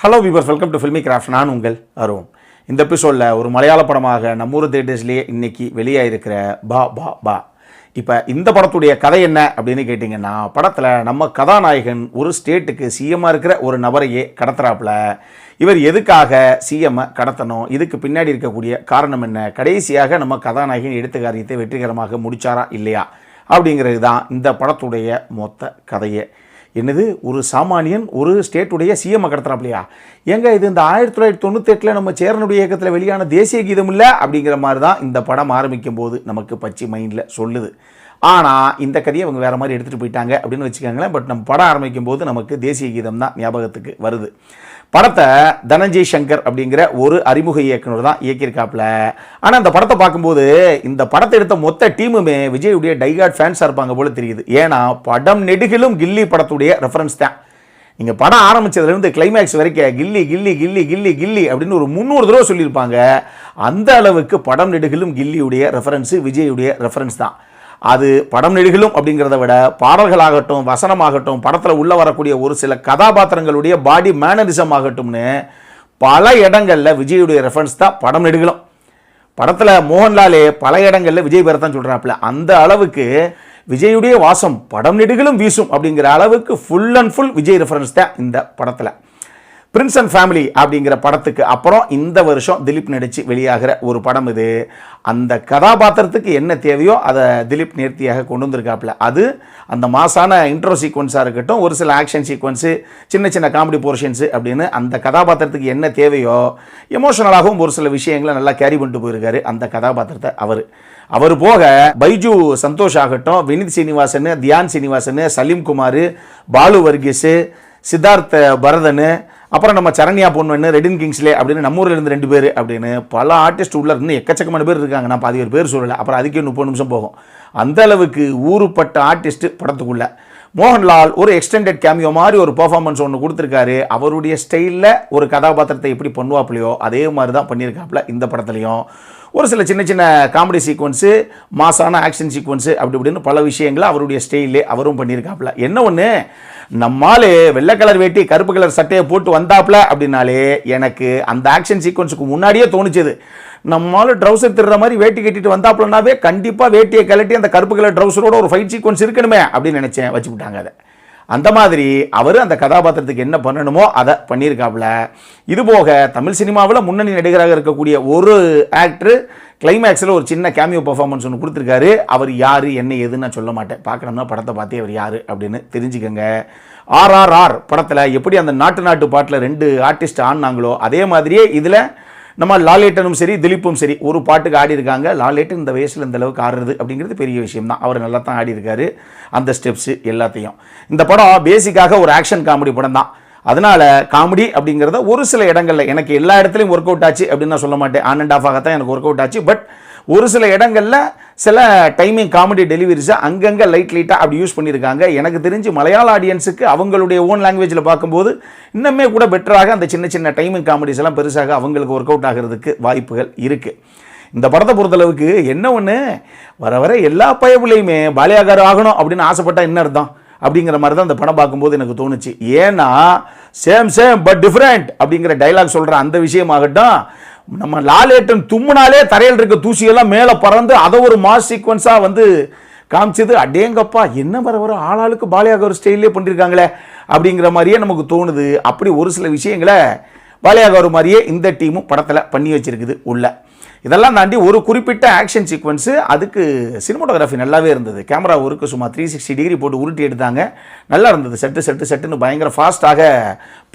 Hello viewers, welcome to Filmi craft. நான் உங்கள் அருண். இந்த எபிசோடில் ஒரு மலையாள படமாக நம்மூர் தியேட்டர்ஸ்லேயே இன்றைக்கி வெளியாகிருக்கிற பா பா பா. இப்போ இந்த படத்துடைய கதை என்ன அப்படின்னு கேட்டிங்கன்னா, படத்தில் நம்ம கதாநாயகன் ஒரு ஸ்டேட்டுக்கு சிஎம்மாக இருக்கிற ஒரு நபரையே கடத்துறாப்புல. இவர் எதுக்காக சிஎம்மை கடத்தணும், இதுக்கு பின்னாடி இருக்கக்கூடிய காரணம் என்ன, கடைசியாக நம்ம கதாநாயகன் எடுத்த காரியத்தை வெற்றிகரமாக முடித்தாரா இல்லையா அப்படிங்கிறது தான் இந்த படத்துடைய மொத்த கதையே. என்னது, ஒரு சாமானியன் ஒரு ஸ்டேட்டுடைய சிஎம்மை கடத்துறாப்லையா? ஏங்க, இது இந்த 1998 நம்ம சேரனுடைய இயக்கத்தில் வெளியான தேசிய கீதம் இல்லை அப்படிங்கிற மாதிரி தான் இந்த படம் ஆரம்பிக்கும் போது நமக்கு பச்சை மைண்டில் சொல்லுது. ஆனால் இந்த கதையை அவங்க வேறு மாதிரி எடுத்துகிட்டு போயிட்டாங்க அப்படின்னு வச்சுக்கோங்களேன். பட் நம்ம படம் ஆரம்பிக்கும் போது நமக்கு தேசிய கீதம் தான் ஞாபகத்துக்கு வருது. படத்தை தனஞ்சய் சங்கர் அப்படிங்கிற ஒரு அறிமுக இயக்குனர் தான் இயக்கியிருக்காப்புல. ஆனால் இந்த படத்தை பார்க்கும்போது இந்த படத்தை எடுத்த மொத்த டீமுமே விஜயுடைய டைகார்ட் ஃபேன்ஸாக இருப்பாங்க போல தெரியுது. ஏன்னா படம் நெடுகிலும் கில்லி படத்துடைய ரெஃபரன்ஸ் தான். நீங்கள் படம் ஆரம்பித்ததுலேருந்து கிளைமேக்ஸ் வரைக்கும் கில்லி கில்லி கில்லி கில்லி கில்லி அப்படின்னு ஒரு 300 தடவை சொல்லியிருப்பாங்க. அந்த அளவுக்கு படம் நெடுகிலும் கில்லியுடைய ரெஃபரன்ஸு விஜயுடைய ரெஃபரன்ஸ் தான். அது படம் நெடுகிலும் அப்படிங்கிறத விட பாடல்களாகட்டும், வசனமாகட்டும், படத்தில் உள்ள வரக்கூடிய ஒரு சில கதாபாத்திரங்களுடைய பாடி மேனரிசம் ஆகட்டும்னு பல இடங்களில் விஜயுடைய ரெஃபரன்ஸ் தான் படம் நெடுகிலும். படத்தில் மோகன்லாலே பல இடங்களில் விஜய் பேரை தான் சொல்கிறாப்புல. அந்த அளவுக்கு விஜயுடைய வாசம் படம் நெடுகிலும் வீசும் அப்படிங்கிற அளவுக்கு full and full Vijay reference தான் இந்த படத்தில். பிரின்ஸ் அண்ட் ஃபேமிலி அப்படிங்கிற படத்துக்கு அப்புறம் இந்த வருஷம் திலீப் நடித்து வெளியாகிற ஒரு படம் இது. அந்த கதாபாத்திரத்துக்கு என்ன தேவையோ அதை திலீப் நேர்த்தியாக கொண்டு வந்திருக்காப்புல. அது அந்த மாசான இன்ட்ரோ சீக்வன்ஸாக இருக்கட்டும், ஒரு சில ஆக்ஷன் சீக்வன்ஸு, சின்ன சின்ன காமெடி போர்ஷன்ஸு அப்படின்னு அந்த கதாபாத்திரத்துக்கு என்ன தேவையோ எமோஷனலாகவும் ஒரு சில விஷயங்களை நல்லா கேரி பண்ணிட்டு போயிருக்காரு அந்த கதாபாத்திரத்தை. அவர் போக பைஜு சந்தோஷ் ஆகட்டும், வினித் சீனிவாசன், தியான் சீனிவாசன், சலீம் குமார், பாலு வர்கீஸ், சித்தார்த் பரதன், அப்புறம் நம்ம சரண்யா பொன்வன், ரெடின் கிங்ஸ்லே அப்படின்னு நம்ம ஊரில் இருந்து 2 பேர் அப்படின்னு பல ஆர்டிஸ்ட் உள்ள இருந்து எக்கச்சக்கமான பேர் இருக்காங்க. நான் 10 பேர் சொல்லலை, அப்புறம் அதுக்கே 30 நிமிஷம் போகும். அந்த அளவுக்கு ஊருப்பட்ட ஆர்டிஸ்ட் படத்துக்குள்ள. மோகன்லால் ஒரு எக்ஸ்டெண்டட் கேமியோ மாதிரி ஒரு பர்ஃபார்மன்ஸ் ஒன்று கொடுத்துருக்காரு. அவருடைய ஸ்டைலில் ஒரு கதாபாத்திரத்தை எப்படி பண்ணுவாப்லையோ அதே மாதிரி தான் பண்ணியிருக்காப்புல இந்த படத்துலையும். ஒரு சில சின்ன சின்ன காமெடி சீக்வன்ஸு, மாசான ஆக்ஷன் சீக்வன்ஸு அப்படி இப்படின்னு பல விஷயங்களை அவருடைய ஸ்டைலே அவரும் பண்ணியிருக்காப்புல. என்ன ஒன்று, நம்மால் வெள்ளை கலர் வேட்டி கருப்பு கலர் சட்டையை போட்டு வந்தாப்புல அப்படின்னாலே எனக்கு அந்த ஆக்ஷன் சீக்வன்ஸுக்கு முன்னாடியே தோணுச்சது. நம்மால் ட்ரௌசர் திருற மாதிரி வேட்டி கட்டிட்டு வந்தாப்புலனாவே கண்டிப்பாக வேட்டியை கலட்டி அந்த கருப்பு கலர் ட்ரௌசரோட ஒரு ஃபைட் சீக்வன்ஸ் இருக்கணுமே அப்படின்னு நினச்சேன். வச்சு விட்டாங்க அதை. அந்த மாதிரி அவர் அந்த கதாபாத்திரத்துக்கு என்ன பண்ணணுமோ அதை பண்ணியிருக்காப்புல. இதுபோக தமிழ் சினிமாவில் முன்னணி நடிகராக இருக்கக்கூடிய ஒரு ஆக்டர் கிளைமேக்ஸில் ஒரு சின்ன கேமியோ பர்ஃபார்மன்ஸ் ஒன்று கொடுத்துருக்காரு. அவர் யார் என்ன ஏதுன்னு நான் சொல்ல மாட்டேன். பார்க்கணும்னா படத்தை பார்த்தே அவர் யார் அப்படின்னு தெரிஞ்சுக்கங்க. RRR படத்தில் எப்படி அந்த நாட்டு பாட்டில் 2 ஆர்டிஸ்ட் ஆடினாங்களோ அதே மாதிரியே இதில் நம்ம லாலேட்டனும் சரி திலீப்பும் சரி ஒரு பாட்டுக்கு ஆடி இருக்காங்க. லாலேட்டன் இந்த வயசில் இந்த அளவுக்கு ஆடுறது அப்படிங்கிறது பெரிய விஷயம் தான். அவர் நல்லா தான் ஆடி இருக்காரு அந்த ஸ்டெப்ஸு எல்லாத்தையும். இந்த படம் பேசிக்காக ஒரு ஆக்ஷன் காமெடி படம் தான். அதனால காமெடி அப்படிங்கிறத ஒரு சில இடங்களில் எனக்கு எல்லா இடத்துலையும் ஒர்க் அவுட் ஆச்சு அப்படின்னு நான் சொல்ல மாட்டேன். ஆன் அண்ட் ஆஃபாகத்தான் எனக்கு ஒர்க் அவுட் ஆச்சு. பட் ஒரு சில இடங்களில் சில டைமிங் காமெடி டெலிவரிஸை அங்கங்கே லைட்டாக அப்படி யூஸ் பண்ணியிருக்காங்க. எனக்கு தெரிஞ்சு மலையாள ஆடியன்ஸுக்கு அவங்களுடைய ஓன் லாங்குவேஜில் பார்க்கும்போது இன்னுமே கூட பெட்டராக அந்த சின்ன சின்ன டைமிங் காமெடிஸ் எல்லாம் பெருசாக அவங்களுக்கு ஒர்க் அவுட் ஆகிறதுக்கு வாய்ப்புகள் இருக்குது. இந்த படத்தை பொறுத்தளவுக்கு என்ன ஒன்று, வர எல்லா பயவுலையுமே பாலியாகார் ஆகணும் அப்படின்னு ஆசைப்பட்டா என்ன அர்த்தம் அப்படிங்கிற மாதிரி தான் இந்த படம் பார்க்கும்போது எனக்கு தோணுச்சு. ஏன்னா சேம் பட் டிஃப்ரெண்ட் அப்படிங்கிற டைலாக் சொல்கிற அந்த விஷயமாகட்டும், நம்ம லாலேட்டன் தும்முனாலே தரையில் இருக்க தூசியெல்லாம் மேலே பறந்து அதை ஒரு மாஸ் சீக்வன்ஸாக வந்து காமிச்சது. அடேங்கப்பா, என்ன வர ஆளாளுக்கு பாலியாக ஒரு ஸ்டைல்லே பண்ணியிருக்காங்களே அப்படிங்கிற மாதிரியே நமக்கு தோணுது. அப்படி ஒரு சில விஷயங்களை பாலியாக ஒரு மாதிரியே இந்த டீமும் படத்தில் பண்ணி வச்சிருக்குது உள்ள. இதெல்லாம் தாண்டி ஒரு குறிப்பிட்ட ஆக்ஷன் சீக்வன்ஸு, அதுக்கு சினிமோட்டோகிராஃபி நல்லாவே இருந்தது. கேமரா ஒர்க்கு சும்மா 360 டிகிரி போட்டு உருட்டி எடுத்தாங்க. நல்லா இருந்தது. செட்டுன்னு பயங்கர ஃபாஸ்ட்டாக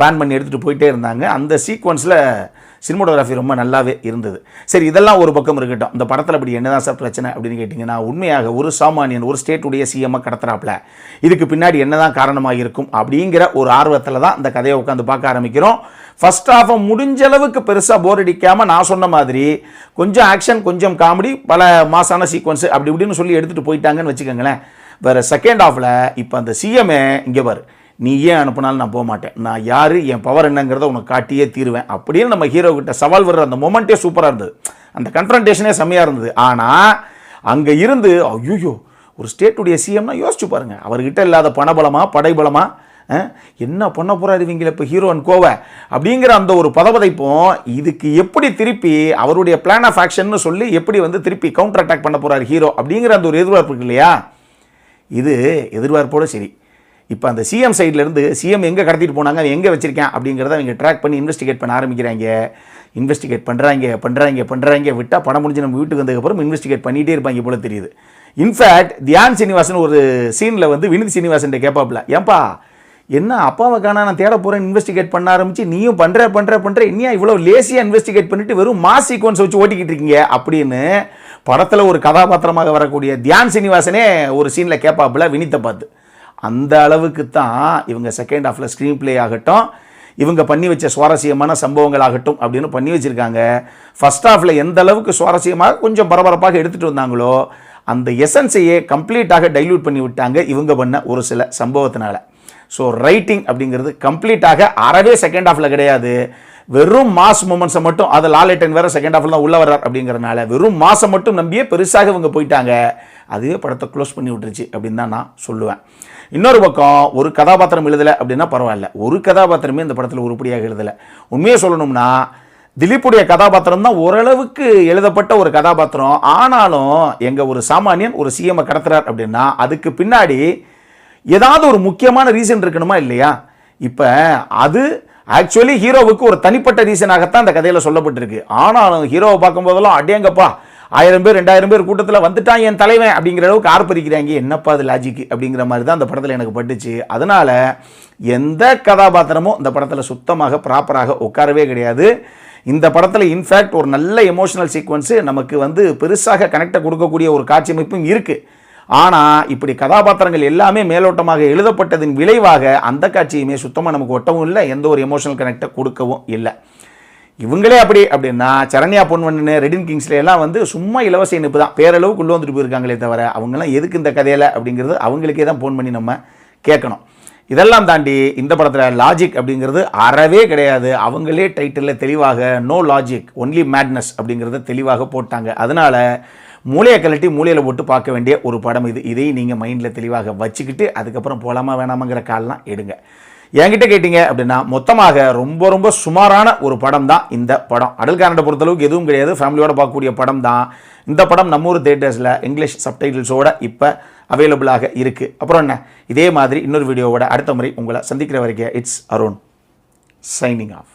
பேன் பண்ணி எடுத்துகிட்டு போயிட்டே இருந்தாங்க. அந்த சீக்வன்ஸில் சினிமோட்டோகிராஃபி ரொம்ப நல்லாவே இருந்தது. சரி, இதெல்லாம் ஒரு பக்கம் இருக்கட்டும். இந்த படத்தில் அப்படி என்னதான் சார் பிரச்சனை அப்படின்னு கேட்டிங்கன்னா, உண்மையாக ஒரு சாமானியன் ஒரு ஸ்டேட்டுடைய சிஎம்மை கடத்துறாப்புல. இதுக்கு பின்னாடி என்னதான் காரணமாக இருக்கும் அப்படிங்கிற ஒரு ஆர்வத்தில் தான் இந்த கதையை உட்காந்து பார்க்க ஆரம்பிக்கிறோம். ஃபர்ஸ்ட் ஹாஃபை முடிஞ்ச அளவுக்கு பெருசாக போர் அடிக்காமல் நான் சொன்ன மாதிரி கொஞ்சம் ஆக்ஷன் கொஞ்சம் காமெடி பல மாசான சீக்வன்ஸு அப்படி இப்படின்னு சொல்லி எடுத்துகிட்டு போயிட்டாங்கன்னு வச்சுக்கோங்களேன். வேறு செகண்ட் ஹாஃபில் இப்போ அந்த சிஎம்ஏ இங்கே பாரு, நீ ஏன் அனுப்புனாலும் நான் போக மாட்டேன், நான் யார் என் பவர் என்னங்கிறத உனக்கு காட்டியே தீருவேன் அப்படின்னு நம்ம ஹீரோ கிட்ட சவால் வர்ற அந்த மொமெண்ட்டே சூப்பராக இருந்தது. அந்த கன்ஃபரன்டேஷனே செம்மையாக இருந்தது. ஆனால் அங்கே இருந்து ஐயோ ஒரு ஸ்டேட்டுடைய சிஎம்னா யோசிச்சு பாருங்கள், அவர்கிட்ட இல்லாத பணபலமா படைபலமா என்ன பண்ண போகிறாரு இவங்கள இப்போ ஹீரோ அண்ட் கோவை அப்படிங்கிற அந்த ஒரு பதபதைப்பும், இதுக்கு எப்படி திருப்பி அவருடைய பிளான் ஆஃப் ஆக்ஷன் சொல்லி எப்படி வந்து திருப்பி கவுண்டர் அட்டாக் பண்ண போகிறார் ஹீரோ அப்படிங்கிற அந்த ஒரு எதிர்பார்ப்பு இருக்கு இல்லையா, இது எதிர்பார்ப்போடு சரி. இப்போ அந்த சிஎம் சைட்லேருந்து சிஎம் எங்கே கடத்திட்டு போனாங்க, அவன் எங்கே வச்சிருக்கேன் அப்படிங்கிறத அவங்க ட்ராக் பண்ணி இன்வெஸ்டிகேட் பண்ண ஆரம்பிக்கிறாங்க. இன்வெஸ்டிகேட் பண்ணுறாங்க விட்டால் படம் முடிஞ்சு நம்ம வீட்டுக்கு வந்ததுக்கப்புறம் இன்வெஸ்டிகேட் பண்ணிகிட்டே இருப்பாங்க போல தெரியுது. இன்ஃபேக்ட் தியான் சீனிவாசன் ஒரு சீனில் வந்து வினித் சீனிவாசன் கேட்பாப்புல, ஏன்பா என்ன அப்பாவை காணா நான் தேட போகிறேன் இன்வெஸ்டிகேட் பண்ண ஆரம்பிச்சு நீயும் பண்ணுற இன்னியா இவ்வளோ லேசியாக இன்வெஸ்டிகேட் பண்ணிட்டு வெறும் மாஸ் சீக்வன்ஸ் வச்சு ஓட்டிக்கிட்டு இருக்கீங்க அப்படின்னு படத்தில் ஒரு கதாபாத்திரமாக வரக்கூடிய தியான் சீனிவாசனே ஒரு சீனில் கேட்பாப்புல வினித்தை பார்த்து. அந்த அளவுக்கு தான் இவங்க செகண்ட் ஹாஃபில் ஸ்க்ரீன் பிளே ஆகட்டும், இவங்க பண்ணி வச்ச சுவாரஸ்யமான சம்பவங்கள் ஆகட்டும் அப்படின்னு பண்ணி வச்சுருக்காங்க. ஃபர்ஸ்ட் ஹாஃபில் எந்த அளவுக்கு சுவாரஸ்யமாக கொஞ்சம் பரபரப்பாக எடுத்துகிட்டு வந்தாங்களோ அந்த எசன்ஸையே கம்ப்ளீட்டாக டைல்யூட் பண்ணி விட்டாங்க இவங்க பண்ண ஒரு சில சம்பவத்தினால. ஸோ ரைட்டிங் அப்படிங்கிறது கம்ப்ளீட்டாக அறவே செகண்ட் ஹாஃபில் கிடையாது. வெறும் மாஸ் மூமெண்ட்ஸை மட்டும், அது லாலேட்டன் வேறு செகண்ட் ஹாஃபில் தான் உள்ள வர்றார் அப்படிங்கிறனால வெறும் மாசை மட்டும் நம்பியே பெருசாக இவங்க போயிட்டாங்க. அதுவே படத்தை க்ளோஸ் பண்ணி விட்டுருச்சு அப்படின்னு தான் நான் சொல்லுவேன். இன்னொரு பக்கம் ஒரு கதாபாத்திரம் எழுதலை அப்படின்னா பரவாயில்ல, ஒரு கதாபாத்திரமே இந்த படத்தில் உருப்படியாக எழுதலை. உண்மையை சொல்லணும்னா திலீப்புடைய கதாபாத்திரம் தான் ஓரளவுக்கு எழுதப்பட்ட ஒரு கதாபாத்திரம். ஆனாலும் எங்கள் ஒரு சாமானியன் ஒரு சிஎம்ஐ கடத்துறார் அப்படின்னா அதுக்கு பின்னாடி ஏதாவது ஒரு முக்கியமான ரீசன் இருக்கணுமா இல்லையா? இப்போ அது ஆக்சுவலி ஹீரோவுக்கு ஒரு தனிப்பட்ட ரீசனாகத்தான் அந்த கதையில் சொல்லப்பட்டிருக்கு. ஆனாலும் ஹீரோவை பார்க்கும்போதெல்லாம் அடேங்கப்பா 1000 பேர் 2000 பேர் கூட்டத்தில் வந்துட்டான் என் தலைவன் அப்படிங்கிற அளவுக்கு ஆர்ப்பரிக்கிறாங்க, என்னப்பா அது லாஜிக் அப்படிங்கிற மாதிரி தான் அந்த படத்தில் எனக்கு பட்டுச்சு. அதனால் எந்த கதாபாத்திரமும் இந்த படத்தில் சுத்தமாக ப்ராப்பராக உட்காரவே கிடையாது. இந்த படத்தில் இன்ஃபேக்ட் ஒரு நல்ல எமோஷனல் சீக்வன்ஸு நமக்கு வந்து பெருசாக கனெக்டை கொடுக்கக்கூடிய ஒரு காட்சி அமைப்பும் இருக்குது. ஆனால் இப்படி கதாபாத்திரங்கள் எல்லாமே மேலோட்டமாக எழுதப்பட்டதின் விளைவாக அந்த காட்சியுமே சுத்தமாக நமக்கு ஒட்டவும் இல்லை, எந்த ஒரு எமோஷனல் கனெக்டை கொடுக்கவும் இல்லை. இவங்களே அப்படின்னா சரண்யா பொன்வண்ணு ரெடின் கிங்ஸ்ல எல்லாம் வந்து சும்மா இலவச இணைப்பு தான், பேரளவு கொண்டு வந்துட்டு போயிருக்காங்களே தவிர அவங்கெல்லாம் எதுக்கு இந்த கதையில் அப்படிங்கிறது அவங்களுக்கே தான் ஃபோன் பண்ணி நம்ம கேட்கணும். இதெல்லாம் தாண்டி இந்த படத்தில் லாஜிக் அப்படிங்கிறது அறவே கிடையாது. அவங்களே டைட்டிலில் தெளிவாக நோ லாஜிக் ஒன்லி மேட்னஸ் அப்படிங்கிறத தெளிவாக போட்டாங்க. அதனால் மூளையை கழட்டி மூளையில் போட்டு பார்க்க வேண்டிய ஒரு படம் இது. இதையும் நீங்கள் மைண்டில் தெளிவாக வச்சுக்கிட்டு அதுக்கப்புறம் போகலாமா வேணாமாங்கிற கால்லாம் எடுங்க. என்கிட்ட கேட்டிங்க அப்படின்னா மொத்தமாக ரொம்ப ரொம்ப சுமாரான ஒரு படம் தான் இந்த படம். அடல் கானடை பொறுத்தளவுக்கு எதுவும் கிடையாது, ஃபேமிலியோட பார்க்கக்கூடிய படம் தான் இந்த படம். நம்ம ஊர் தியேட்டர்ஸில் இங்கிலீஷ் சப்டைட்டில்ஸோட இப்போ அவைலபிளாக இருக்குது. அப்புறம் என்ன, இதே மாதிரி இன்னொரு வீடியோவோட அடுத்த முறை உங்களை சந்திக்கிற வரைக்கும் இட்ஸ் அருண் சைனிங் ஆஃப்.